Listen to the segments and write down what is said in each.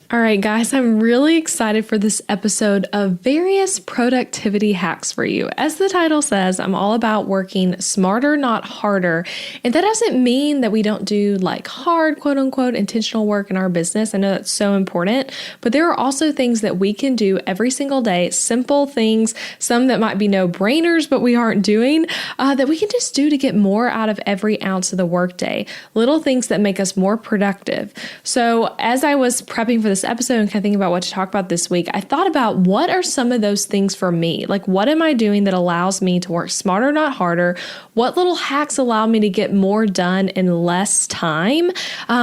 All right, guys, I'm really excited for this episode of various productivity hacks for you. As the title says, I'm all about working smarter, not harder. And that doesn't mean that we don't do like hard, quote unquote, intentional work in our business. I know that's so important, but there are also things that we can do every single day, simple things, some that might be no brainers, but we aren't doing, that we can just do to get more out of every ounce of the workday. Little things that make us more productive. So as I was prepping for this episode and kind of thinking about what to talk about this week, I thought about what are some of those things for me? Like, what am I doing that allows me to work smarter, not harder? What little hacks allow me to get more done in less time?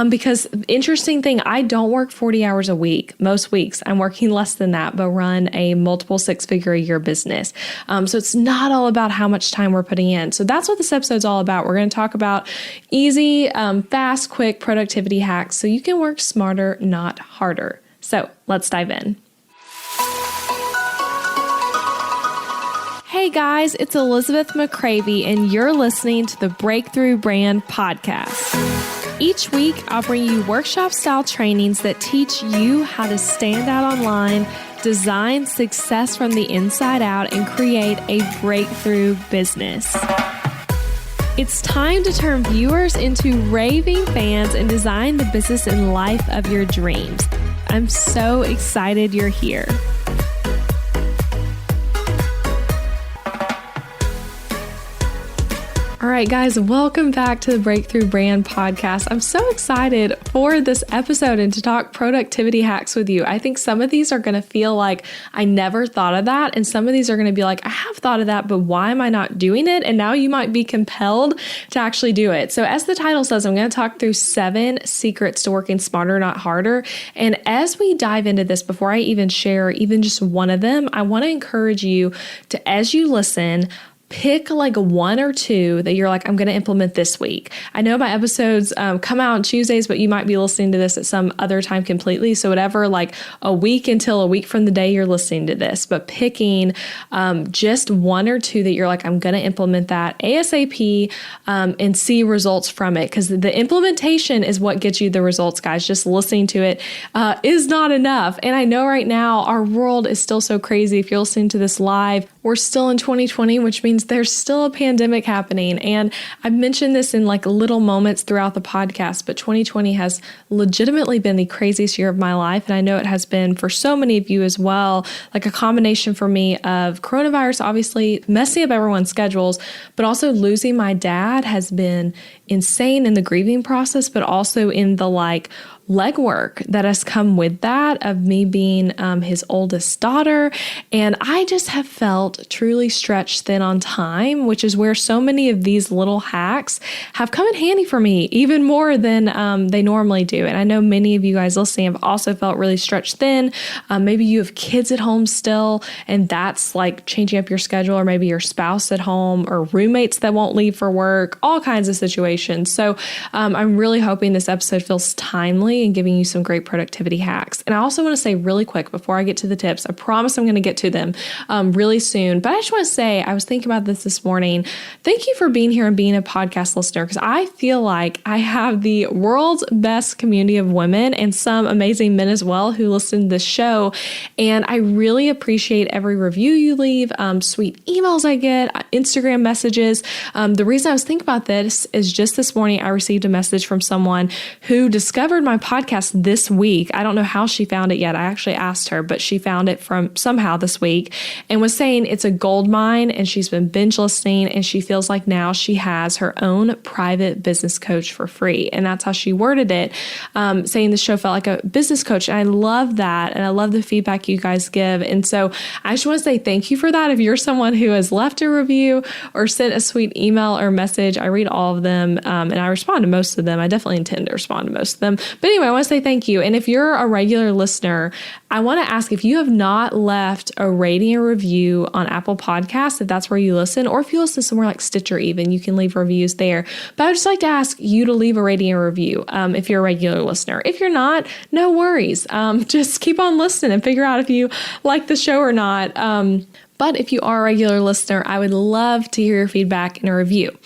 Because interesting thing, I don't work 40 hours a week. Most weeks I'm working less than that, but run a multiple six-figure a year business. So it's not all about how much time we're putting in. So that's what this episode's all about. We're going to talk about easy, fast, quick productivity hacks so you can work smarter, not harder. So let's dive in. Hey guys, it's Elizabeth McCravey, and you're listening to the Breakthrough Brand Podcast. Each week, I'll bring you workshop-style trainings that teach you how to stand out online, design success from the inside out, and create a breakthrough business. It's time to turn viewers into raving fans and design the business and life of your dreams. I'm so excited you're here. All right, guys, welcome back to the Breakthrough Brand Podcast. I'm so excited for this episode and to talk productivity hacks with you. I think some of these are going to feel like I never thought of that. And some of these are going to be like, I have thought of that, but why am I not doing it? And now you might be compelled to actually do it. So as the title says, I'm going to talk through 7 secrets to working smarter, not harder. And as we dive into this, before I even share even just one of them, I want to encourage you to, as you listen, pick like 1 or 2 that you're like, I'm going to implement this week. I know my episodes come out on Tuesdays, but you might be listening to this at some other time completely. So whatever, like a week until a week from the day you're listening to this, but picking just 1 or 2 that you're like, I'm going to implement that ASAP and see results from it. Because the implementation is what gets you the results, guys. Just listening to it is not enough. And I know right now our world is still so crazy. If you're listening to this live, we're still in 2020, which means there's still a pandemic happening. And I've mentioned this in like little moments throughout the podcast, but 2020 has legitimately been the craziest year of my life. And I know it has been for so many of you as well, like a combination for me of coronavirus, obviously messing up everyone's schedules, but also losing my dad has been insane in the grieving process, but also in the like legwork that has come with that of me being his oldest daughter. And I just have felt truly stretched thin on time, which is where so many of these little hacks have come in handy for me, even more than they normally do. And I know many of you guys listening have also felt really stretched thin. Maybe you have kids at home still, and that's like changing up your schedule, or maybe your spouse at home, or roommates that won't leave for work, all kinds of situations. So I'm really hoping this episode feels timely and giving you some great productivity hacks. And I also want to say really quick before I get to the tips, I promise I'm going to get to them really soon. But I just want to say, I was thinking about this morning. Thank you for being here and being a podcast listener, because I feel like I have the world's best community of women and some amazing men as well who listen to this show. And I really appreciate every review you leave, sweet emails I get, Instagram messages. The reason I was thinking about this is just this morning, I received a message from someone who discovered my podcast this week. I don't know how she found it yet. I actually asked her, but she found it from somehow this week and was saying it's a gold mine, and she's been binge listening, and she feels like now she has her own private business coach for free. And that's how she worded it, saying the show felt like a business coach. And I love that. And I love the feedback you guys give. And so I just want to say thank you for that. If you're someone who has left a review or sent a sweet email or message, I read all of them and I respond to most of them. I definitely intend to respond to most of them. But anyway, I want to say thank you. And if you're a regular listener, I want to ask, if you have not left a rating or review on Apple Podcasts, if that's where you listen, or if you listen somewhere like Stitcher even, you can leave reviews there. But I'd just like to ask you to leave a rating or review if you're a regular listener. If you're not, no worries. Just keep on listening and figure out if you like the show or not. But if you are a regular listener, I would love to hear your feedback in a review.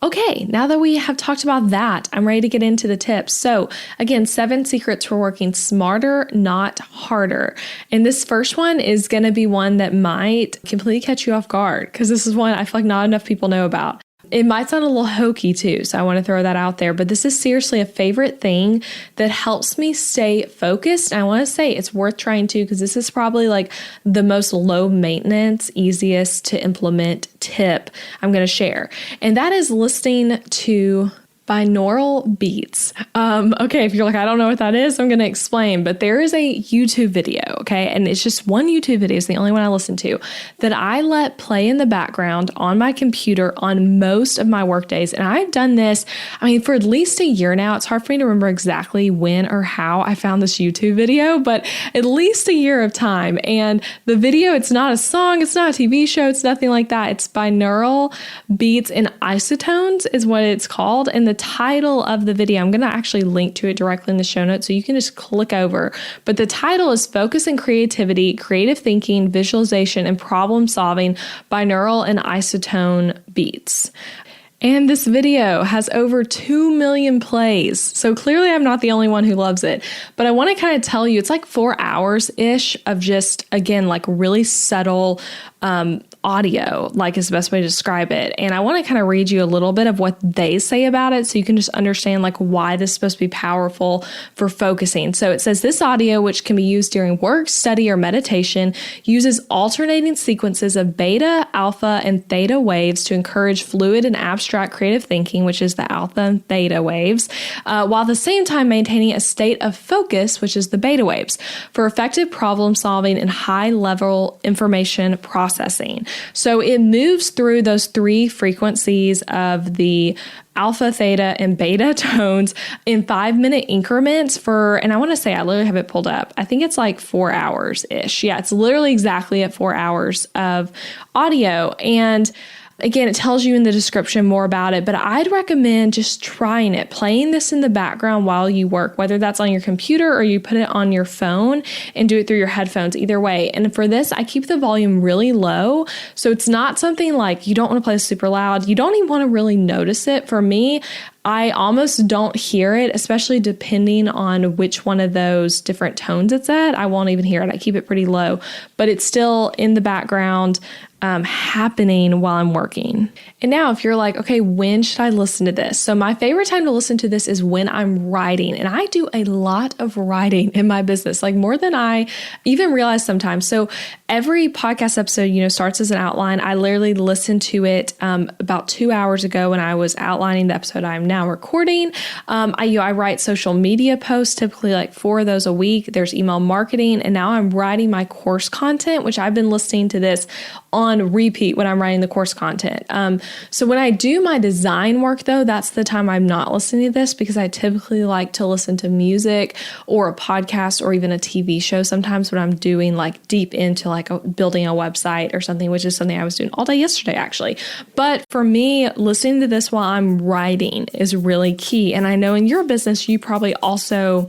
Okay, now that we have talked about that, I'm ready to get into the tips. So again, 7 secrets for working smarter, not harder. And this first one is going to be one that might completely catch you off guard because this is one I feel like not enough people know about. It might sound a little hokey too, so I want to throw that out there, but this is seriously a favorite thing that helps me stay focused. And I want to say it's worth trying too, because this is probably like the most low maintenance, easiest to implement tip I'm going to share. And that is listening to binaural beats. Okay, if you're like, I don't know what that is, I'm going to explain, but there is a YouTube video, okay? And it's just one YouTube video, it's the only one I listen to, that I let play in the background on my computer on most of my work days. And I've done this, for at least a year now. It's hard for me to remember exactly when or how I found this YouTube video, but at least a year of time. And the video, it's not a song, it's not a TV show, it's nothing like that. It's binaural beats and isotones is what it's called. And the title of the video, I'm going to actually link to it directly in the show notes so you can just click over. But the title is Focus and Creativity, Creative Thinking, Visualization, and Problem Solving, Binaural and Isotone Beats. And this video has over 2 million plays. So clearly I'm not the only one who loves it. But I want to kind of tell you, it's like 4 hours-ish of just, again, like really subtle audio, like is the best way to describe it. And I want to kind of read you a little bit of what they say about it so you can just understand like why this is supposed to be powerful for focusing. So it says this audio, which can be used during work, study, or meditation, uses alternating sequences of beta, alpha, and theta waves to encourage fluid and abstract creative thinking, which is the alpha and theta waves, while at the same time maintaining a state of focus, which is the beta waves, for effective problem solving and high-level information processing. So it moves through those 3 frequencies of the alpha, theta, and beta tones in 5-minute increments and I want to say, I literally have it pulled up. I think it's like 4 hours-ish. Yeah, it's literally exactly at 4 hours of audio. And again, it tells you in the description more about it, but I'd recommend just trying it, playing this in the background while you work, whether that's on your computer or you put it on your phone and do it through your headphones, either way. And for this, I keep the volume really low. So it's not something like you don't want to play super loud. You don't even want to really notice it. For me, I almost don't hear it, especially depending on which one of those different tones it's at. I won't even hear it. I keep it pretty low, but it's still in the background happening while I'm working. And now if you're like, okay, when should I listen to this? So my favorite time to listen to this is when I'm writing. And I do a lot of writing in my business, like more than I even realize sometimes. So every podcast episode, starts as an outline. I literally listened to it about 2 hours ago when I was outlining the episode I'm now recording. I write social media posts, typically like 4 of those a week. There's email marketing. And now I'm writing my course content, which I've been listening to this on repeat when I'm writing the course content. So when I do my design work though, that's the time I'm not listening to this because I typically like to listen to music or a podcast or even a TV show sometimes when I'm doing like deep into like building a website or something, which is something I was doing all day yesterday actually. But for me, listening to this while I'm writing is really key. And I know in your business, you probably also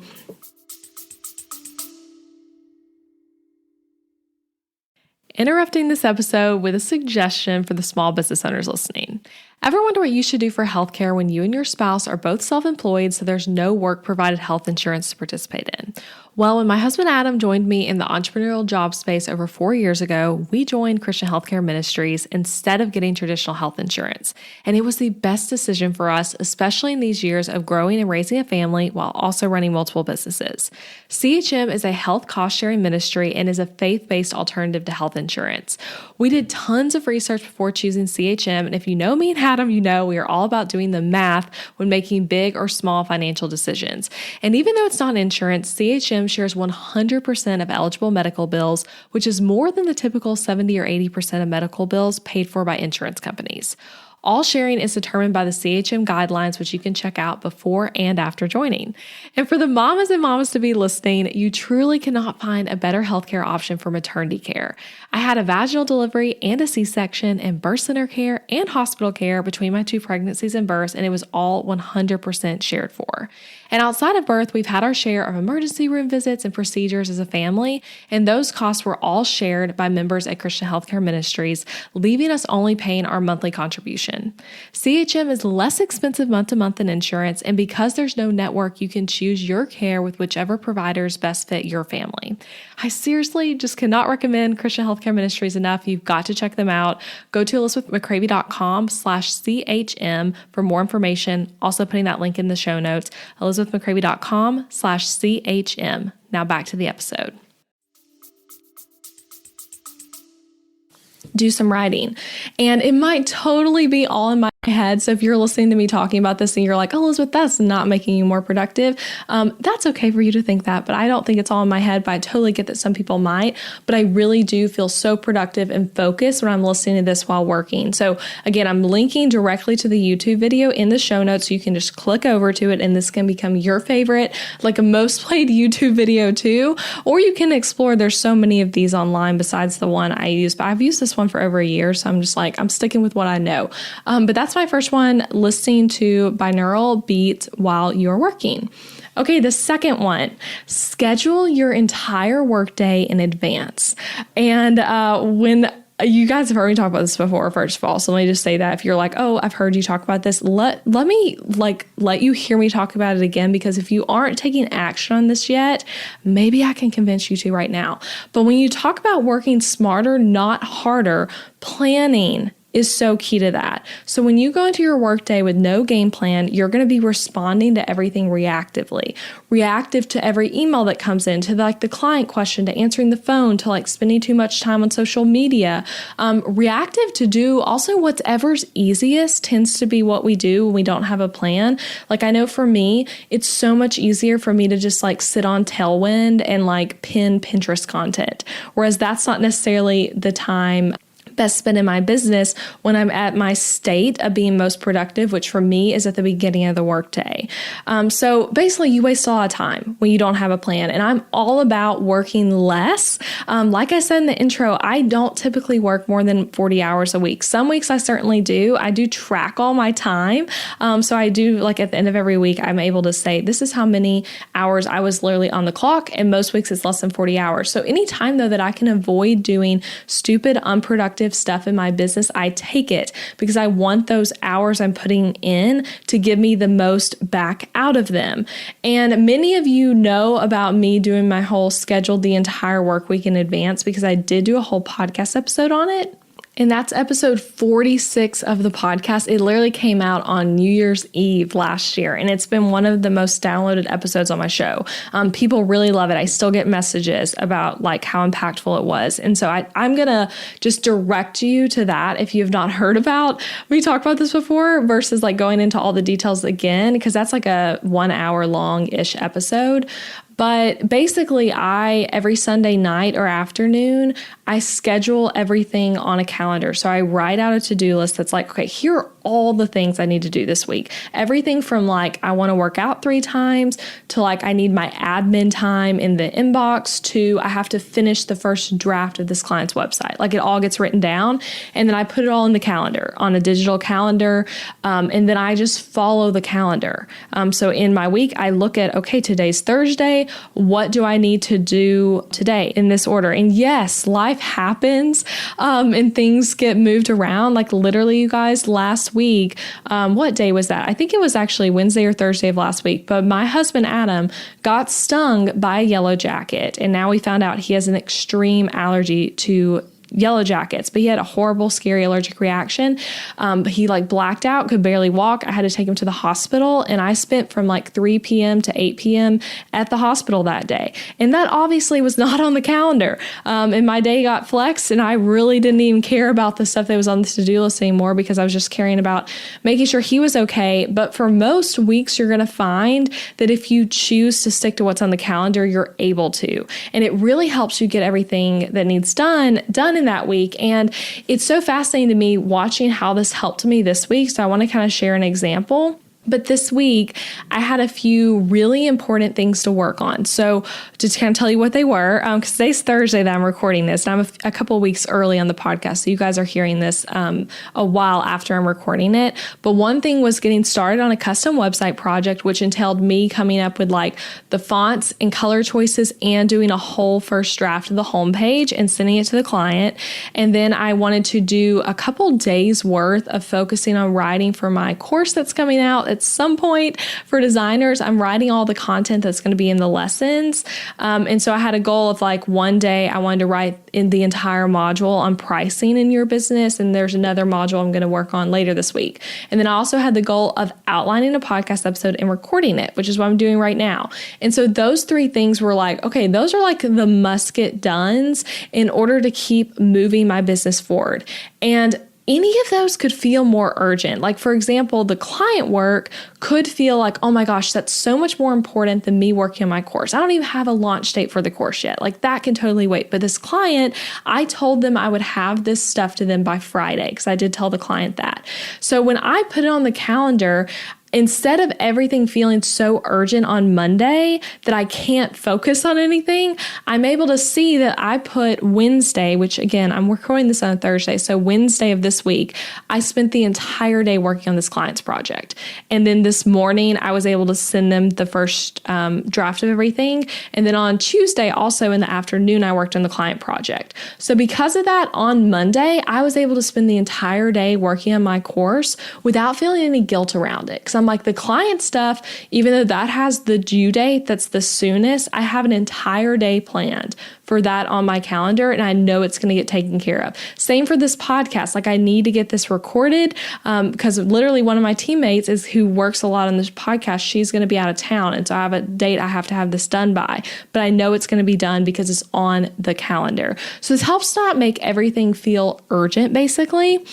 interrupting this episode with a suggestion for the small business owners listening. Ever wonder what you should do for healthcare when you and your spouse are both self-employed so there's no work-provided health insurance to participate in? Well, when my husband Adam joined me in the entrepreneurial job space over 4 years ago, we joined Christian Healthcare Ministries instead of getting traditional health insurance. And it was the best decision for us, especially in these years of growing and raising a family while also running multiple businesses. CHM is a health cost-sharing ministry and is a faith-based alternative to health insurance. We did tons of research before choosing CHM, and if you know me and Adam, you know we are all about doing the math when making big or small financial decisions. And even though it's not insurance, CHM shares 100% of eligible medical bills, which is more than the typical 70 or 80% of medical bills paid for by insurance companies. All sharing is determined by the CHM guidelines, which you can check out before and after joining. And for the mamas and mamas to be listening, you truly cannot find a better healthcare option for maternity care. I had a vaginal delivery and a C-section and birth center care and hospital care between my 2 pregnancies and births, and it was all 100% shared for. And outside of birth, we've had our share of emergency room visits and procedures as a family, and those costs were all shared by members at Christian Healthcare Ministries, leaving us only paying our monthly contribution. information. CHM is less expensive month to month than insurance, and because there's no network, you can choose your care with whichever providers best fit your family. I seriously just cannot recommend Christian Healthcare Ministries enough. You've got to check them out. Go to elizabethmccravy.com/CHM for more information. Also putting that link in the show notes, elizabethmccravy.com/CHM. Now back to the episode. Do some writing. And it might totally be all in my head. So if you're listening to me talking about this and you're like, oh, Elizabeth, that's not making you more productive, that's okay for you to think that. But I don't think it's all in my head, but I totally get that some people might. But I really do feel so productive and focused when I'm listening to this while working. So again, I'm linking directly to the YouTube video in the show notes. So you can just click over to it and this can become your favorite, like a most played YouTube video too. Or you can explore, there's so many of these online besides the one I use, but I've used this one for over a year. So I'm just like, I'm sticking with what I know. But that's my first one, listening to binaural beats while you're working. Okay, the second one, schedule your entire workday in advance. And when you guys have heard me talk about this before, first of all, so let me just say that if you're like, oh, I've heard you talk about this, let me let you hear me talk about it again, because if you aren't taking action on this yet, maybe I can convince you to right now. But when you talk about working smarter, not harder, planning is so key to that. So when you go into your workday with no game plan, you're going to be responding to everything reactively. Reactive to every email that comes in, to the client question, to answering the phone, to spending too much time on social media. Reactive to do also whatever's easiest tends to be what we do when we don't have a plan. I know for me, it's so much easier for me to just sit on Tailwind and pin Pinterest content. Whereas that's not necessarily the time best spent in my business when I'm at my state of being most productive, which for me is at the beginning of the workday. So basically you waste a lot of time when you don't have a plan, and I'm all about working less. Like I said in the intro, I don't typically work more than 40 hours a week. Some weeks I certainly do. I do track all my time. So I do at the end of every week, I'm able to say, this is how many hours I was literally on the clock. And most weeks it's less than 40 hours. So anytime though that I can avoid doing stupid, unproductive stuff in my business, I take it, because I want those hours I'm putting in to give me the most back out of them. And many of you know about me doing my whole schedule the entire work week in advance, because I did do a whole podcast episode on it. And that's episode 46 of the podcast. It literally came out on New Year's Eve last year, and it's been one of the most downloaded episodes on my show. People really love it. I still get messages about how impactful it was. And so I'm going to just direct you to that if you've not heard about me talk about this before, versus going into all the details again, because that's a 1 hour long-ish episode. But basically, every Sunday night or afternoon, I schedule everything on a calendar. So I write out a to-do list that's okay, here are all the things I need to do this week. Everything from I want to work out 3 times to I need my admin time in the inbox to I have to finish the first draft of this client's website. It all gets written down, and then I put it all in the calendar, on a digital calendar, and then I just follow the calendar. So in my week, I look at, okay, today's Thursday. What do I need to do today in this order? And yes, life happens and things get moved around. Literally, you guys, last week, what day was that? I think it was actually Wednesday or Thursday of last week. But my husband, Adam, got stung by a yellow jacket. And now we found out he has an extreme allergy to yellow jackets, but he had a horrible, scary allergic reaction. He blacked out, could barely walk. I had to take him to the hospital, and I spent from 3 p.m. to 8 p.m. at the hospital that day. And that obviously was not on the calendar. And my day got flexed, and I really didn't even care about the stuff that was on the to-do list anymore, because I was just caring about making sure he was okay. But for most weeks, you're going to find that if you choose to stick to what's on the calendar, you're able to. And it really helps you get everything that needs done in that week. And it's so fascinating to me watching how this helped me this week. So I want to kind of share an example. But this week, I had a few really important things to work on. So just kind of tell you what they were, because today's Thursday that I'm recording this, and I'm a couple of weeks early on the podcast. So you guys are hearing this a while after I'm recording it. But one thing was getting started on a custom website project, which entailed me coming up with like the fonts and color choices and doing a whole first draft of the homepage and sending it to the client. And then I wanted to do a couple days worth of focusing on writing for my course that's coming out at some point for designers. I'm writing all the content that's going to be in the lessons. And so I had a goal of like one day I wanted to write in the entire module on pricing in your business. And there's another module I'm going to work on later this week. And then I also had the goal of outlining a podcast episode and recording it, which is what I'm doing right now. And so those three things were like, okay, those are like the must get dones in order to keep moving my business forward. And any of those could feel more urgent. Like, for example, the client work could feel like, oh my gosh, that's so much more important than me working on my course. I don't even have a launch date for the course yet. Like, that can totally wait. But this client, I told them I would have this stuff to them by Friday, because I did tell the client that. So when I put it on the calendar, instead of everything feeling so urgent on Monday that I can't focus on anything, I'm able to see that I put Wednesday, which again, I'm recording this on a Thursday. So Wednesday of this week, I spent the entire day working on this client's project. And then this morning, I was able to send them the first draft of everything. And then on Tuesday, also in the afternoon, I worked on the client project. So because of that, on Monday, I was able to spend the entire day working on my course without feeling any guilt around it. I'm like, the client stuff, even though that has the due date, that's the soonest, I have an entire day planned for that on my calendar, and I know it's going to get taken care of. Same for this podcast. Like, I need to get this recorded because literally one of my teammates is who works a lot on this podcast. She's going to be out of town, and so I have a date I have to have this done by, but I know it's going to be done because it's on the calendar. So this helps not make everything feel urgent, basically.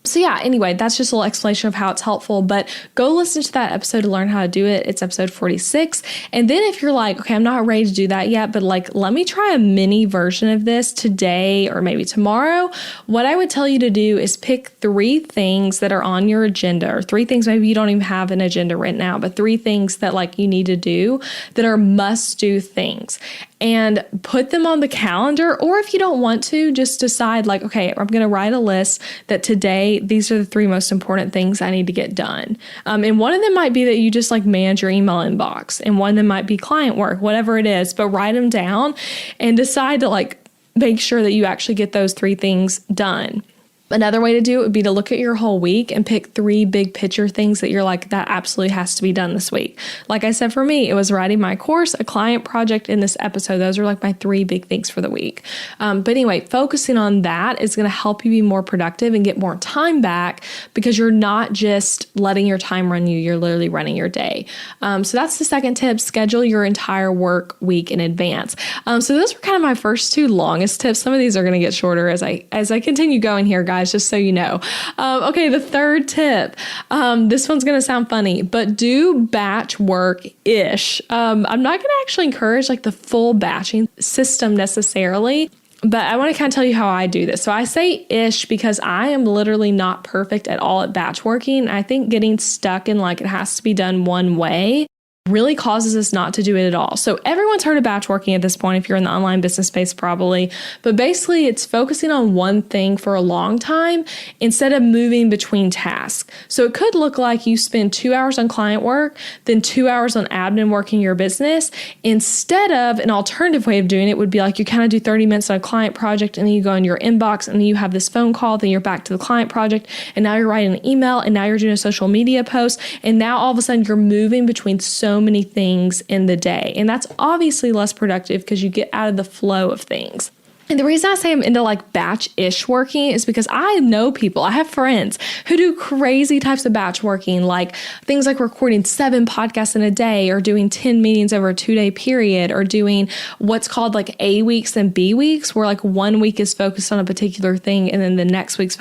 So yeah, anyway, that's just a little explanation of how it's helpful, but go listen to that episode to learn how to do it. It's episode 46. And then if you're like, okay, I'm not ready to do that yet, but like, let me try a mini version of this today or maybe tomorrow. What I would tell you to do is pick 3 things that are on your agenda, or 3 things, maybe you don't even have an agenda right now, but 3 things that like you need to do that are must do things, and put them on the calendar. Or if you don't want to, just decide like, okay, I'm going to write a list that today, these are the 3 most important things I need to get done. And one of them might be that you just like manage your email inbox, and one of them might be client work, whatever it is, but write them down and decide to like make sure that you actually get those 3 things done. Another way to do it would be to look at your whole week and pick 3 big picture things that you're like, that absolutely has to be done this week. Like I said, for me, it was writing my course, a client project, in this episode. Those are like my 3 big things for the week. But anyway, focusing on that is going to help you be more productive and get more time back, because you're not just letting your time run you, you're literally running your day. So that's the second tip: schedule your entire work week in advance. So those were kind of my first 2 longest tips. Some of these are going to get shorter as I continue going here, guys, just so you know. Okay, the third tip. This one's going to sound funny, but do batch work-ish. I'm not going to actually encourage like the full batching system necessarily, but I want to kind of tell you how I do this. So I say ish because I am literally not perfect at all at batch working. I think getting stuck in like it has to be done one way really causes us not to do it at all. So everyone's heard of batch working at this point if you're in the online business space, probably. But basically, it's focusing on one thing for a long time instead of moving between tasks. So it could look like you spend 2 hours on client work, then 2 hours on admin work in your business. Instead of an alternative way of doing it would be like you kind of do 30 minutes on a client project, and then you go in your inbox, and then you have this phone call, then you're back to the client project, and now you're writing an email, and now you're doing a social media post, and now all of a sudden you're moving between so many things in the day. And that's obviously less productive because you get out of the flow of things. And the reason I say I'm into like batch-ish working is because I know people, I have friends who do crazy types of batch working, like things like recording 7 podcasts in a day, or doing 10 meetings over a 2-day period, or doing what's called like A weeks and B weeks, where like one week is focused on a particular thing and then the next week's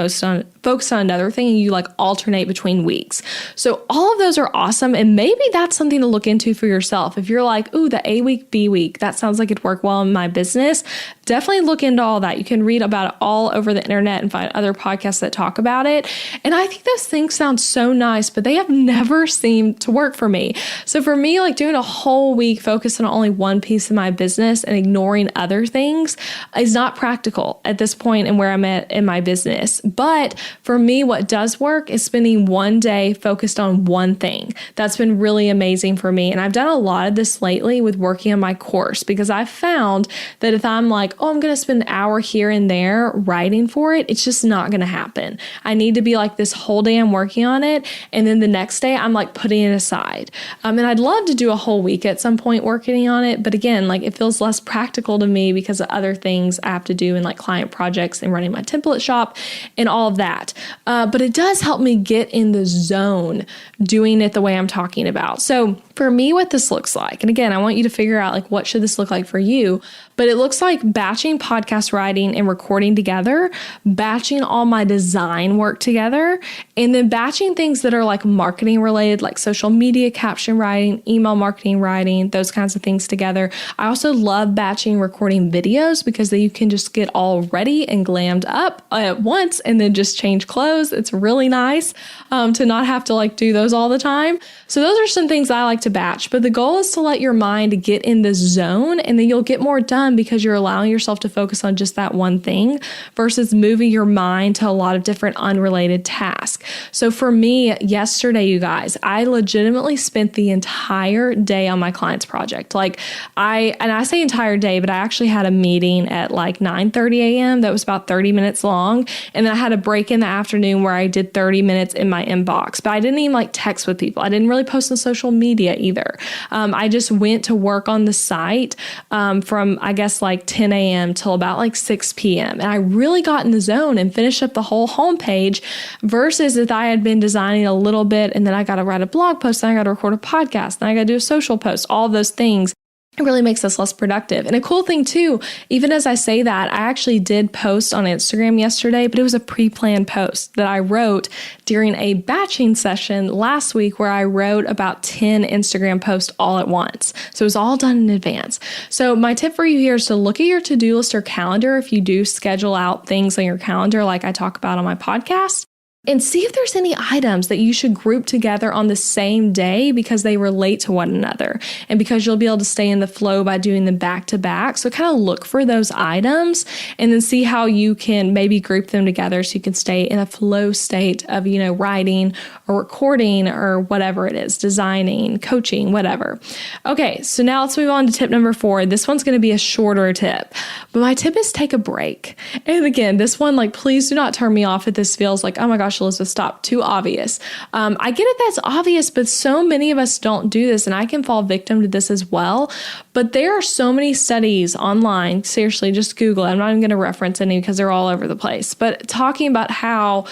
focus on another thing and you like alternate between weeks. So all of those are awesome. And maybe that's something to look into for yourself. If you're like, ooh, the A week, B week, that sounds like it'd work well in my business. Definitely look into all that. You can read about it all over the internet and find other podcasts that talk about it. And I think those things sound so nice, but they have never seemed to work for me. So for me, like doing a whole week focused on only one piece of my business and ignoring other things is not practical at this point and where I'm at in my business. But for me, what does work is spending one day focused on one thing. That's been really amazing for me. And I've done a lot of this lately with working on my course because I've found that if I'm like, oh, I'm going to spend an hour here and there writing for it, it's just not going to happen. I need to be like this whole day I'm working on it. And then the next day I'm like putting it aside. And I'd love to do a whole week at some point working on it. But again, like it feels less practical to me because of other things I have to do in like client projects and running my template shop and all of that. But it does help me get in the zone doing it the way I'm talking about. So for me, what this looks like, and again, I want you to figure out like what should this look like for you, but it looks like batching podcast writing and recording together, batching all my design work together, and then batching things that are like marketing related, like social media caption writing, email marketing writing, those kinds of things together. I also love batching recording videos because then you can just get all ready and glammed up at once and then just change clothes. It's really nice to not have to like do those all the time. So those are some things I like to batch, but the goal is to let your mind get in the zone and then you'll get more done because you're allowing yourself to focus on just that one thing versus moving your mind to a lot of different unrelated tasks. So for me, yesterday, you guys, I legitimately spent the entire day on my client's project. Like I say entire day, but I actually had a meeting at like 9:30 a.m. that was about 30 minutes long. And then I had a break in the afternoon where I did 30 minutes in my inbox, but I didn't even like text with people. I didn't really post on social media either. I just went to work on the site from, I guess, like 10 a.m. till about like 6 p.m. And I really got in the zone and finished up the whole homepage versus if I had been designing a little bit and then I got to write a blog post, and I got to record a podcast, and I got to do a social post, all those things. It really makes us less productive. And a cool thing too, even as I say that, I actually did post on Instagram yesterday, but it was a pre-planned post that I wrote during a batching session last week where I wrote about 10 Instagram posts all at once. So it was all done in advance. So my tip for you here is to look at your to-do list or calendar if you do schedule out things on your calendar like I talk about on my podcast. And see if there's any items that you should group together on the same day because they relate to one another and because you'll be able to stay in the flow by doing them back to back. So kind of look for those items and then see how you can maybe group them together so you can stay in a flow state of, writing or recording or whatever it is, designing, coaching, whatever. Okay, so now let's move on to tip number 4. This one's going to be a shorter tip, but my tip is take a break. And again, this one, like, please do not turn me off if this feels like, oh my gosh, Elizabeth, stop, too obvious. I get it, that's obvious, but so many of us don't do this, and I can fall victim to this as well. But there are so many studies online, seriously, just Google it. I'm not even going to reference any because they're all over the place, but talking about how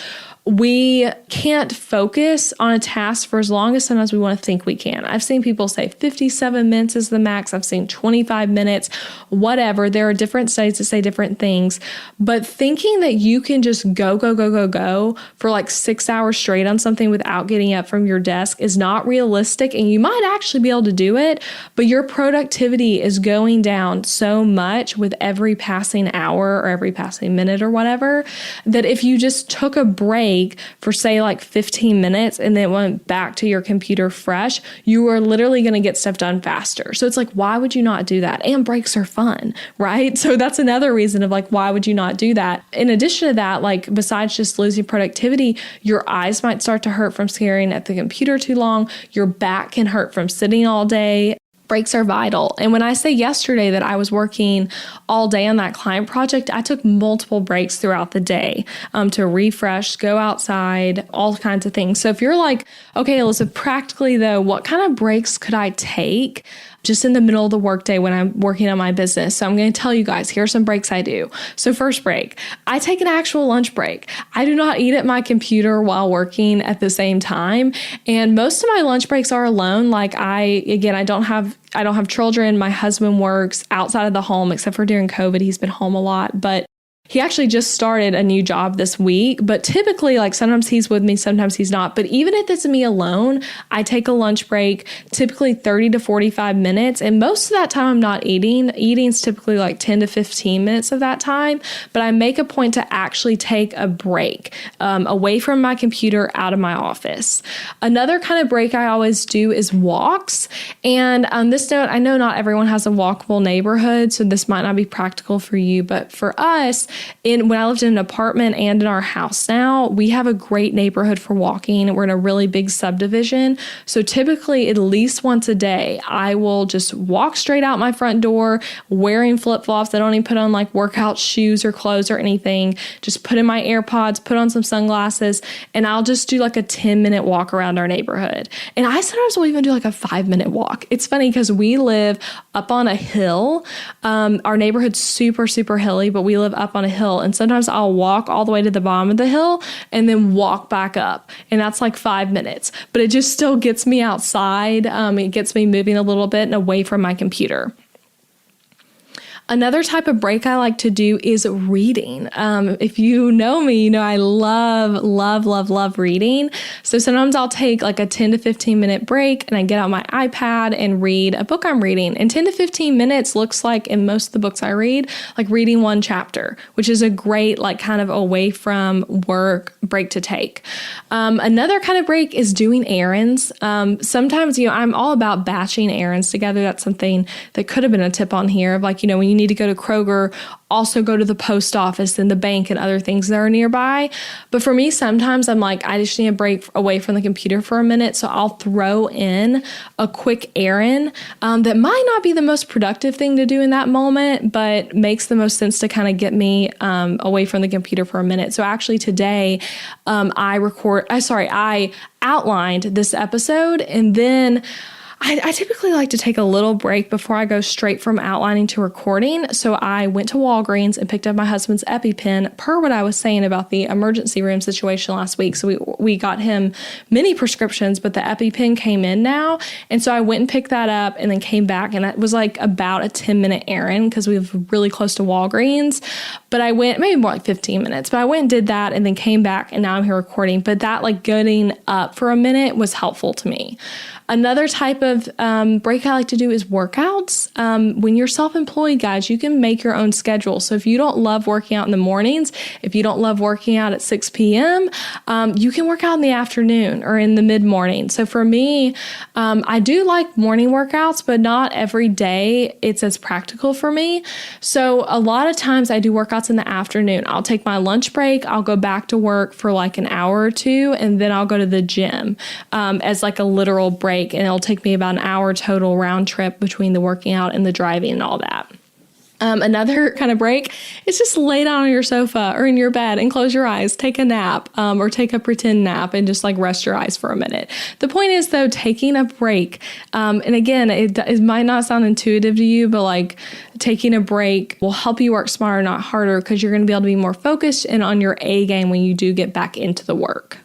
we can't focus on a task for as long as sometimes we want to think we can. I've seen people say 57 minutes is the max. I've seen 25 minutes, whatever. There are different studies that say different things. But thinking that you can just go for like 6 hours straight on something without getting up from your desk is not realistic. And you might actually be able to do it, but your productivity is going down so much with every passing hour or every passing minute or whatever, that if you just took a break for say like 15 minutes and then went back to your computer fresh, you are literally going to get stuff done faster. So it's like, why would you not do that? And breaks are fun, right? So that's another reason of like, why would you not do that? In addition to that, like besides just losing productivity, your eyes might start to hurt from staring at the computer too long. Your back can hurt from sitting all day. Breaks are vital. And when I say yesterday that I was working all day on that client project, I took multiple breaks throughout the day to refresh, go outside, all kinds of things. So if you're like, okay, Alyssa, practically though, what kind of breaks could I take just in the middle of the workday when I'm working on my business? So I'm going to tell you guys, here are some breaks I do. So first break, I take an actual lunch break. I do not eat at my computer while working at the same time. And most of my lunch breaks are alone. Like I don't have children. My husband works outside of the home, except for during COVID, he's been home a lot. But He actually just started a new job this week, but typically, like, sometimes he's with me, sometimes he's not. But even if it's me alone, I take a lunch break, typically 30 to 45 minutes. And most of that time I'm not eating. Eating's typically like 10 to 15 minutes of that time. But I make a point to actually take a break away from my computer, out of my office. Another kind of break I always do is walks. And on this note, I know not everyone has a walkable neighborhood, so this might not be practical for you. But for us, when I lived in an apartment and in our house now, we have a great neighborhood for walking. We're in a really big subdivision. So typically at least once a day, I will just walk straight out my front door wearing flip-flops. I don't even put on like workout shoes or clothes or anything. Just put in my AirPods, put on some sunglasses, and I'll just do like a 10-minute walk around our neighborhood. And I sometimes will even do like a 5-minute walk. It's funny because we live up on a hill. Our neighborhood's super, super hilly, but we live up on a hill, and sometimes I'll walk all the way to the bottom of the hill and then walk back up, and that's like 5 minutes, but it just still gets me outside. It gets me moving a little bit and away from my computer. Another type of break I like to do is reading. If you know me, you know I love reading. So sometimes I'll take like a 10 to 15 minute break and I get out my iPad and read a book I'm reading. And 10 to 15 minutes looks like, in most of the books I read, like reading one chapter, which is a great like kind of away from work break to take. Another kind of break is doing errands. Sometimes, I'm all about batching errands together. That's something that could have been a tip on here of like, when you need to go to Kroger, also go to the post office and the bank and other things that are nearby. But for me, sometimes I'm like, I just need a break away from the computer for a minute. So I'll throw in a quick errand that might not be the most productive thing to do in that moment, but makes the most sense to kind of get me away from the computer for a minute. So actually today, I outlined this episode, and then I typically like to take a little break before I go straight from outlining to recording. So I went to Walgreens and picked up my husband's EpiPen, per what I was saying about the emergency room situation last week. So we got him many prescriptions, but the EpiPen came in now. And so I went and picked that up and then came back, and it was like about a 10-minute errand because we live really close to Walgreens. But I went, maybe more like 15 minutes, but I went and did that and then came back, and now I'm here recording. But that like getting up for a minute was helpful to me. Another type of break I like to do is workouts. When you're self-employed, guys, you can make your own schedule. So if you don't love working out in the mornings, if you don't love working out at 6 p.m., you can work out in the afternoon or in the mid-morning. So for me, I do like morning workouts, but not every day it's as practical for me. So a lot of times I do workouts in the afternoon. I'll take my lunch break, I'll go back to work for like an hour or two, and then I'll go to the gym as like a literal break. And it'll take me about an hour total round trip between the working out and the driving and all that. Another kind of break is just lay down on your sofa or in your bed and close your eyes, take a nap, or take a pretend nap and just like rest your eyes for a minute. The point is though, taking a break, and again, it might not sound intuitive to you, but like taking a break will help you work smarter, not harder, because you're going to be able to be more focused and on your A game when you do get back into the work.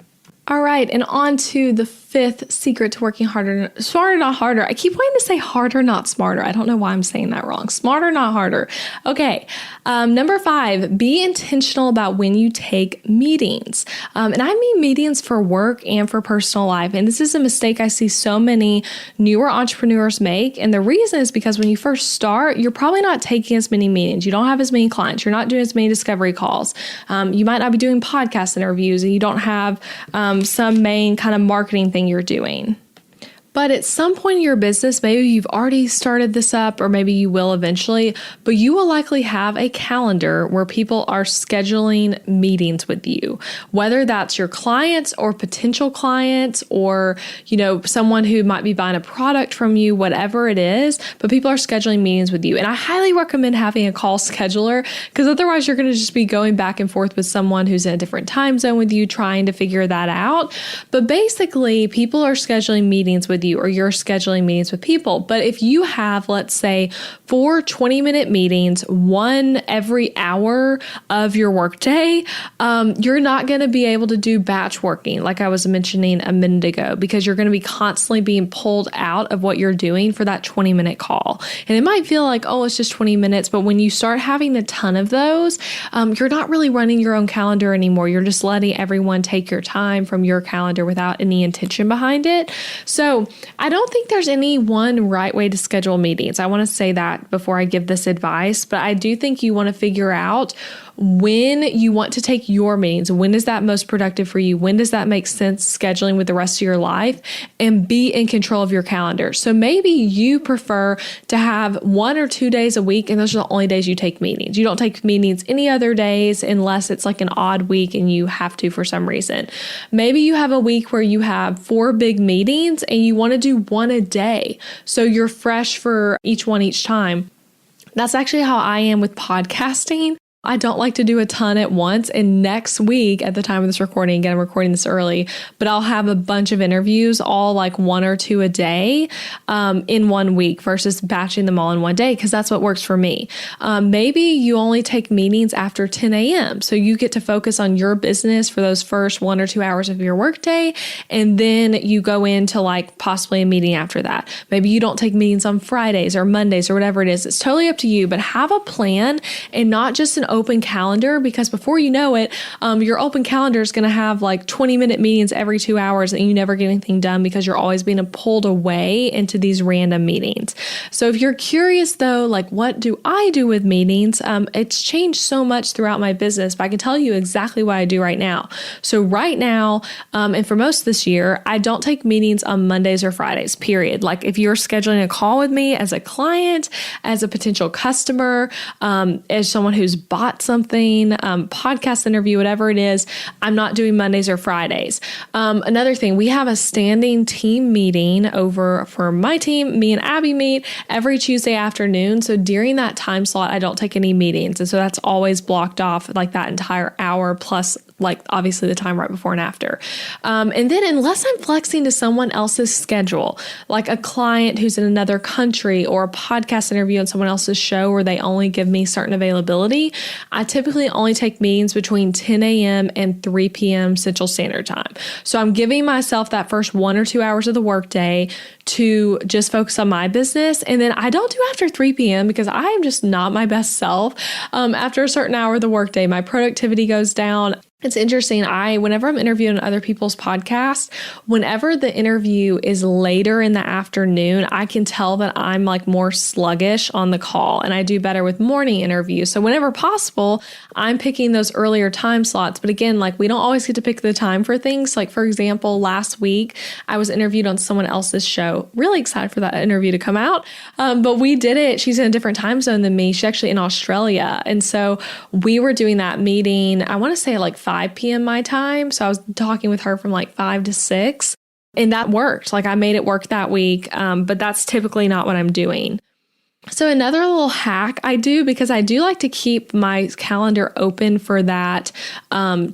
All right, and on to the fifth secret to working harder, smarter, not harder. I keep wanting to say harder, not smarter. I don't know why I'm saying that wrong. Smarter, not harder. Okay, number 5, be intentional about when you take meetings. And I mean meetings for work and for personal life. And this is a mistake I see so many newer entrepreneurs make. And the reason is because when you first start, you're probably not taking as many meetings. You don't have as many clients. You're not doing as many discovery calls. You might not be doing podcast interviews, and you don't have some main kind of marketing thing you're doing. But at some point in your business, maybe you've already started this up, or maybe you will eventually, but you will likely have a calendar where people are scheduling meetings with you, whether that's your clients or potential clients, or, someone who might be buying a product from you, whatever it is, but people are scheduling meetings with you. And I highly recommend having a call scheduler, because otherwise you're going to just be going back and forth with someone who's in a different time zone with you, trying to figure that out. But basically, people are scheduling meetings with you or you're scheduling meetings with people. But if you have, let's say, 4 20-minute meetings, one every hour of your workday, you're not going to be able to do batch working like I was mentioning a minute ago, because you're going to be constantly being pulled out of what you're doing for that 20-minute call. And it might feel like, oh, it's just 20 minutes. But when you start having a ton of those, you're not really running your own calendar anymore. You're just letting everyone take your time from your calendar without any intention behind it. So I don't think there's any one right way to schedule meetings. I want to say that before I give this advice, but I do think you want to figure out when you want to take your meetings. When is that most productive for you? When does that make sense scheduling with the rest of your life? And be in control of your calendar. So maybe you prefer to have 1 or 2 days a week, and those are the only days you take meetings. You don't take meetings any other days unless it's like an odd week and you have to for some reason. Maybe you have a week where you have 4 big meetings and you want to do 1 a day, so you're fresh for each one each time. That's actually how I am with podcasting. I don't like to do a ton at once. And next week, at the time of this recording, again, I'm recording this early, but I'll have a bunch of interviews, all like 1 or 2 a day in 1 week versus batching them all in 1 day, because that's what works for me. Maybe you only take meetings after 10 a.m. So you get to focus on your business for those first 1 or 2 hours of your workday. And then you go into like possibly a meeting after that. Maybe you don't take meetings on Fridays or Mondays or whatever it is. It's totally up to you, but have a plan and not just an open calendar, because before you know it, your open calendar is going to have like 20-minute meetings every 2 hours and you never get anything done because you're always being pulled away into these random meetings. So if you're curious though, like what do I do with meetings? It's changed so much throughout my business, but I can tell you exactly what I do right now. So right now, and for most of this year, I don't take meetings on Mondays or Fridays, period. Like if you're scheduling a call with me as a client, as a potential customer, as someone who's bought something, podcast interview, whatever it is, I'm not doing Mondays or Fridays. Another thing, we have a standing team meeting over for my team. Me and Abby meet every Tuesday afternoon. So during that time slot, I don't take any meetings. And so that's always blocked off, like that entire hour plus like obviously the time right before and after. And then unless I'm flexing to someone else's schedule, like a client who's in another country or a podcast interview on someone else's show where they only give me certain availability, I typically only take meetings between 10 a.m. and 3 p.m. Central Standard Time. So I'm giving myself that first 1 or 2 hours of the workday to just focus on my business. And then I don't do after 3 p.m. because I am just not my best self. After a certain hour of the workday, my productivity goes down. It's interesting. Whenever I'm interviewing other people's podcasts, whenever the interview is later in the afternoon, I can tell that I'm like more sluggish on the call and I do better with morning interviews. So whenever possible, I'm picking those earlier time slots. But again, like we don't always get to pick the time for things. Like for example, last week, I was interviewed on someone else's show. Really excited for that interview to come out. But we did it. She's in a different time zone than me. She's actually in Australia. And so we were doing that meeting, I want to say like 5 p.m. my time. So I was talking with her from like 5 to 6 and that worked. Like I made it work that week. But that's typically not what I'm doing. So another little hack I do, because I do like to keep my calendar open for that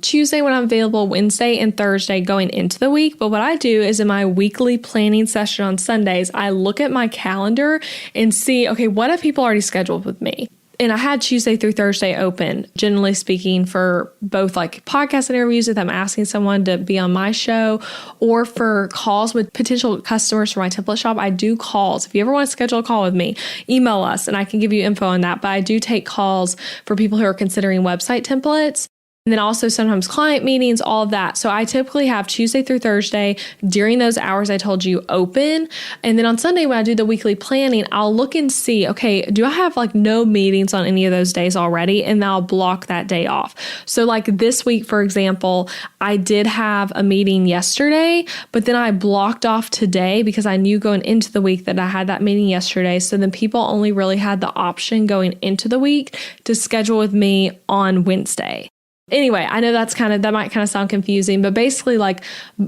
Tuesday when I'm available, Wednesday and Thursday going into the week. But what I do is in my weekly planning session on Sundays, I look at my calendar and see, okay, what have people already scheduled with me? And I had Tuesday through Thursday open, generally speaking, for both like podcast interviews if I'm asking someone to be on my show or for calls with potential customers for my template shop. I do calls. If you ever want to schedule a call with me, email us and I can give you info on that. But I do take calls for people who are considering website templates. And then also sometimes client meetings, all of that. So I typically have Tuesday through Thursday during those hours I told you open. And then on Sunday when I do the weekly planning, I'll look and see, okay, do I have like no meetings on any of those days already? And I'll block that day off. So like this week, for example, I did have a meeting yesterday, but then I blocked off today because I knew going into the week that I had that meeting yesterday. So then people only really had the option going into the week to schedule with me on Wednesday. Anyway, I know that might kind of sound confusing, but basically like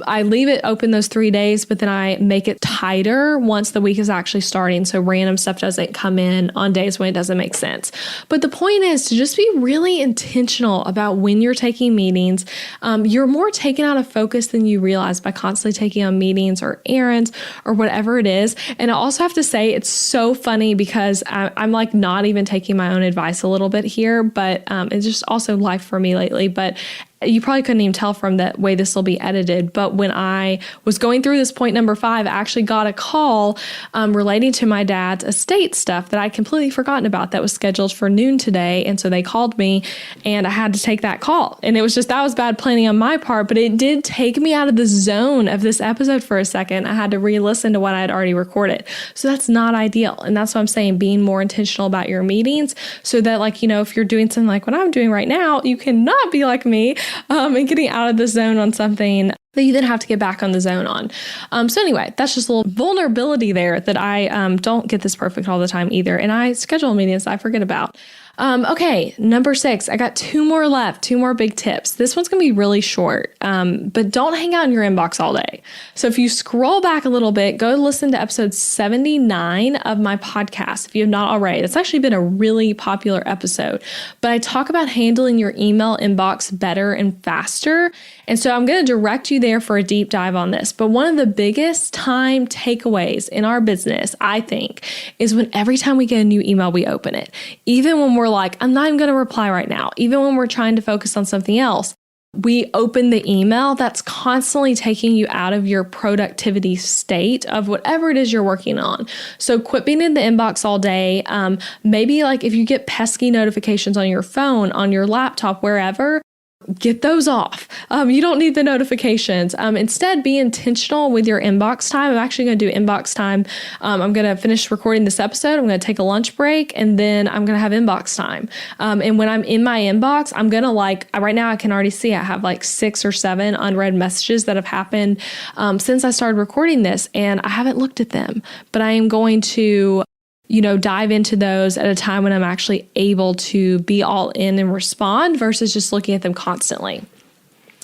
I leave it open those 3 days, but then I make it tighter once the week is actually starting. So random stuff doesn't come in on days when it doesn't make sense. But the point is to just be really intentional about when you're taking meetings. You're more taken out of focus than you realize by constantly taking on meetings or errands or whatever it is. And I also have to say, it's so funny because I'm like not even taking my own advice a little bit here, but it's just also life for me lately. But you probably couldn't even tell from the way this will be edited. But when I was going through this point number 5, I actually got a call relating to my dad's estate stuff that I'd completely forgotten about that was scheduled for noon today. And so they called me and I had to take that call. And it was just, that was bad planning on my part, but it did take me out of the zone of this episode for a second. I had to re-listen to what I had already recorded. So that's not ideal. And that's what I'm saying, being more intentional about your meetings so that like, if you're doing something like what I'm doing right now, you cannot be like me and getting out of the zone on something that you then have to get back on the zone on. So anyway, that's just a little vulnerability there that I don't get this perfect all the time either. And I schedule meetings I forget about. Okay, number 6, I got 2 more left, 2 more big tips. This one's going to be really short, but don't hang out in your inbox all day. So if you scroll back a little bit, go listen to episode 79 of my podcast if you have not already. That's actually been a really popular episode, but I talk about handling your email inbox better and faster. And so I'm going to direct you there for a deep dive on this. But one of the biggest time takeaways in our business, I think, is when every time we get a new email, we open it. Even when we're like, I'm not even going to reply right now. Even when we're trying to focus on something else, we open the email. That's constantly taking you out of your productivity state of whatever it is you're working on. So quit being in the inbox all day. Maybe like if you get pesky notifications on your phone, on your laptop, wherever, get those off. You don't need the notifications. Instead, be intentional with your inbox time. I'm actually going to do inbox time. I'm going to finish recording this episode. I'm going to take a lunch break and then I'm going to have inbox time. And when I'm in my inbox, I'm going to right now I can already see I have like 6 or 7 unread messages that have happened since I started recording this and I haven't looked at them, but I am going to dive into those at a time when I'm actually able to be all in and respond versus just looking at them constantly.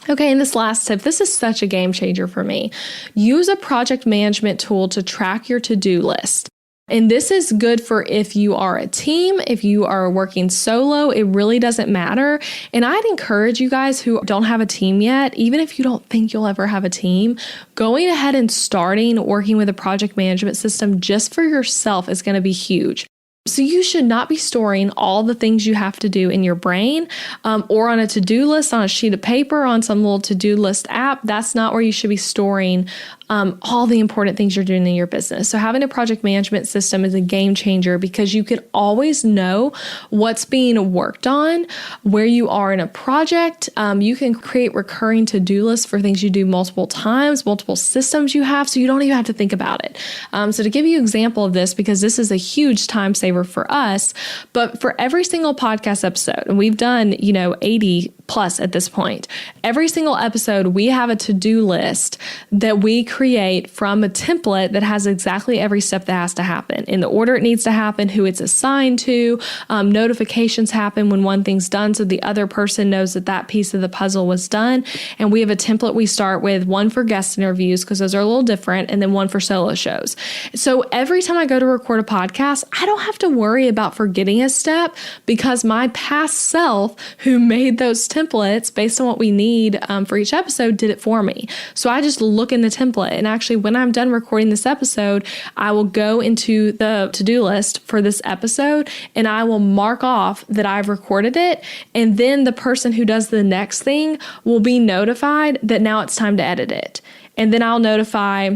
Okay, and this last tip, this is such a game changer for me. Use a project management tool to track your to-do list. And this is good for if you are a team, if you are working solo, it really doesn't matter. And I'd encourage you guys who don't have a team yet, even if you don't think you'll ever have a team, going ahead and starting working with a project management system just for yourself is going to be huge. So you should not be storing all the things you have to do in your brain or on a to-do list, on a sheet of paper, on some little to-do list app. That's not where you should be storing all the important things you're doing in your business. So having a project management system is a game changer because you can always know what's being worked on, where you are in a project. You can create recurring to-do lists for things you do multiple times, multiple systems you have, so you don't even have to think about it. So to give you an example of this, because this is a huge time saver for us, but for every single podcast episode, and we've done, 80 plus at this point, every single episode, we have a to-do list that we create from a template that has exactly every step that has to happen in the order it needs to happen, who it's assigned to, notifications happen when one thing's done so the other person knows that that piece of the puzzle was done. And we have a template we start with, one for guest interviews because those are a little different, and then one for solo shows. So every time I go to record a podcast, I don't have to worry about forgetting a step because my past self who made those templates based on what we need for each episode did it for me. So I just look in the template, and actually when I'm done recording this episode, I will go into the to-do list for this episode and I will mark off that I've recorded it, and then the person who does the next thing will be notified that now it's time to edit it. And then I'll notify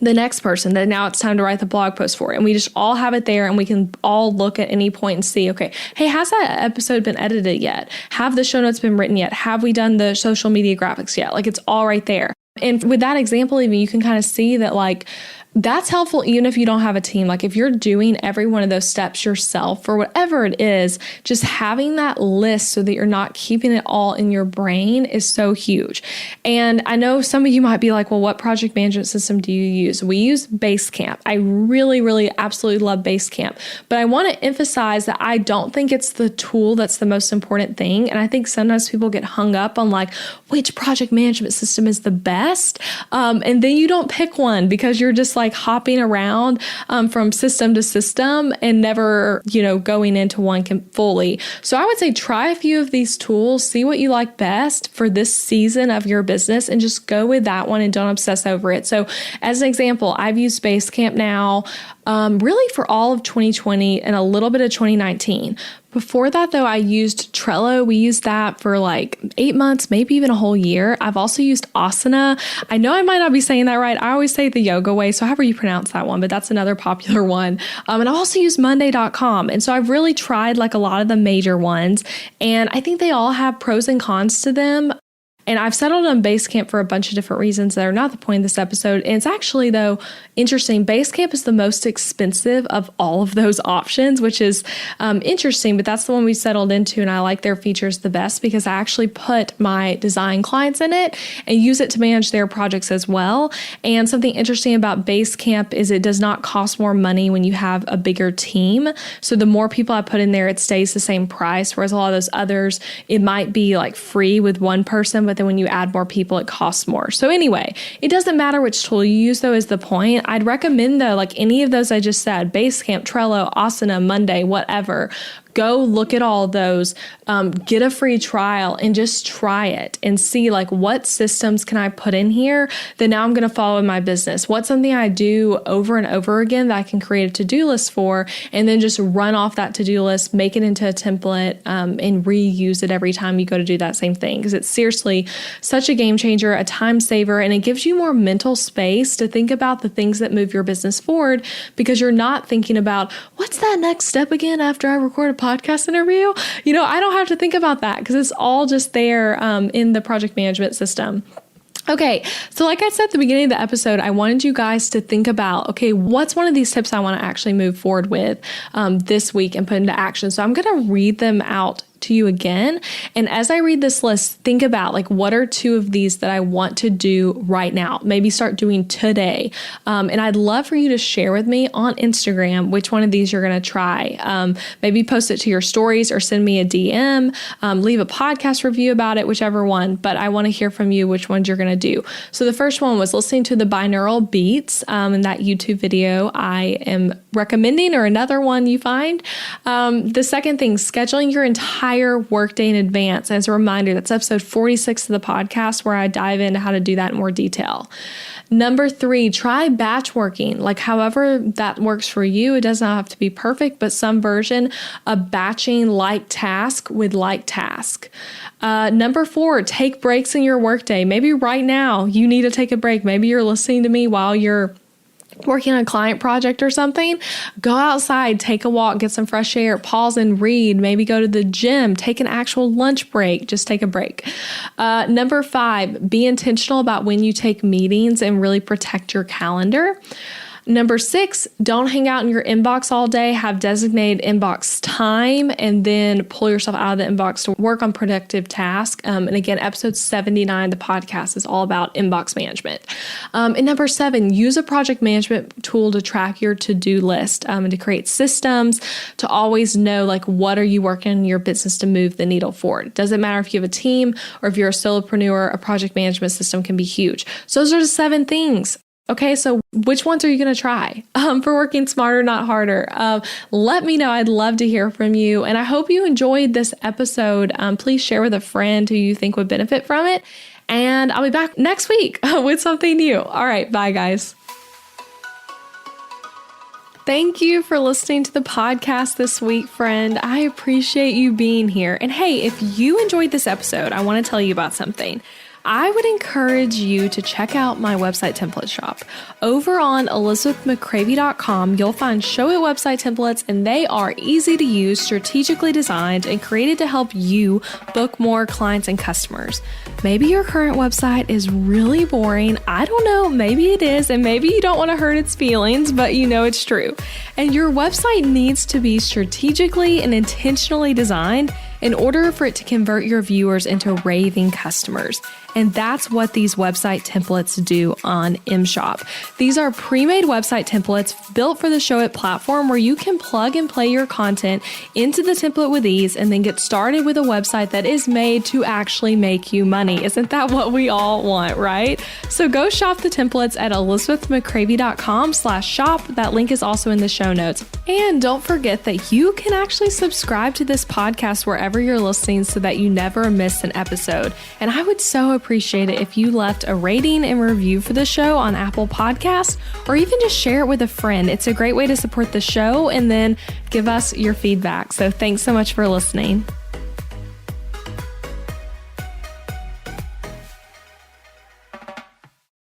the next person that now it's time to write the blog post for it. And we just all have it there, and we can all look at any point and see, okay, hey, has that episode been edited yet? Have the show notes been written yet? Have we done the social media graphics yet? Like, it's all right there. And with that example, even you can kind of see that, like, that's helpful even if you don't have a team. Like if you're doing every one of those steps yourself or whatever it is, just having that list so that you're not keeping it all in your brain is so huge. And I know some of you might be like, well, what project management system do you use? We use Basecamp. I really, really absolutely love Basecamp, but I want to emphasize that I don't think it's the tool that's the most important thing. And I think sometimes people get hung up on like, which project management system is the best? And then you don't pick one because you're just like hopping around from system to system and never, going into one fully. So I would say try a few of these tools, see what you like best for this season of your business, and just go with that one and don't obsess over it. So as an example, I've used Basecamp now really for all of 2020 and a little bit of 2019. Before that, though, I used Trello. We used that for like 8 months, maybe even a whole year. I've also used Asana. I know I might not be saying that right. I always say it the yoga way, so however you pronounce that one, but that's another popular one. And I've also used Monday.com. And so I've really tried like a lot of the major ones, and I think they all have pros and cons to them. And I've settled on Basecamp for a bunch of different reasons that are not the point of this episode. And it's actually, though, interesting. Basecamp is the most expensive of all of those options, which is interesting, but that's the one we settled into. And I like their features the best because I actually put my design clients in it and use it to manage their projects as well. And something interesting about Basecamp is it does not cost more money when you have a bigger team. So the more people I put in there, it stays the same price. Whereas a lot of those others, it might be like free with one person, but then when you add more people, it costs more. So anyway, it doesn't matter which tool you use, though, is the point. I'd recommend, though, like any of those I just said, Basecamp, Trello, Asana, Monday, whatever. Go look at all those, get a free trial and just try it and see like what systems can I put in here that now I'm going to follow in my business. What's something I do over and over again that I can create a to-do list for, and then just run off that to-do list, make it into a template, and reuse it every time you go to do that same thing. Because it's seriously such a game changer, a time saver, and it gives you more mental space to think about the things that move your business forward because you're not thinking about what's that next step again after I record a podcast interview. I don't have to think about that because it's all just there in the project management system. Okay, so like I said at the beginning of the episode, I wanted you guys to think about, okay, what's one of these tips I want to actually move forward with this week and put into action? So I'm going to read them out to you again. And as I read this list, think about like, what are 2 of these that I want to do right now? Maybe start doing today. And I'd love for you to share with me on Instagram which one of these you're going to try. Maybe post it to your stories or send me a DM, leave a podcast review about it, whichever one. But I want to hear from you which ones you're going to do. So the first one was listening to the binaural beats in that YouTube video I am recommending, or another one you find. The second thing, scheduling your entire workday in advance. As a reminder, that's episode 46 of the podcast where I dive into how to do that in more detail. Number 3, try batch working. Like however that works for you. It does not have to be perfect, but some version of batching like task with like task. Number 4, take breaks in your workday. Maybe right now you need to take a break. Maybe you're listening to me while you're working on a client project or something. Go outside, take a walk, get some fresh air, pause and read, maybe go to the gym, take an actual lunch break, just take a break. Number 5, be intentional about when you take meetings and really protect your calendar. Number 6, don't hang out in your inbox all day. Have designated inbox time and then pull yourself out of the inbox to work on productive tasks. And again, episode 79, the podcast is all about inbox management. And number 7, use a project management tool to track your to-do list and to create systems to always know like what are you working in your business to move the needle forward. Doesn't matter if you have a team or if you're a solopreneur, a project management system can be huge. So those are the 7 things. Okay, so which ones are you going to try for working smarter, not harder? Let me know. I'd love to hear from you. And I hope you enjoyed this episode. Please share with a friend who you think would benefit from it. And I'll be back next week with something new. All right, bye guys. Thank you for listening to the podcast this week, friend. I appreciate you being here. And hey, if you enjoyed this episode, I want to tell you about something. I would encourage you to check out my website template shop. Over on elizabethmccravey.com, you'll find Show It website templates, and they are easy to use, strategically designed, and created to help you book more clients and customers. Maybe your current website is really boring. I don't know, maybe it is, and maybe you don't want to hurt its feelings, but you know it's true. And your website needs to be strategically and intentionally designed in order for it to convert your viewers into raving customers. And that's what these website templates do on MShop. These are pre-made website templates built for the Show It platform where you can plug and play your content into the template with ease and then get started with a website that is made to actually make you money. Isn't that what we all want, right? So go shop the templates at elizabethmccravey.com/shop. That link is also in the show notes. And don't forget that you can actually subscribe to this podcast wherever you're listening so that you never miss an episode. And I would so appreciate it if you left a rating and review for the show on Apple Podcasts, or even just share it with a friend. It's a great way to support the show and then give us your feedback. So thanks so much for listening.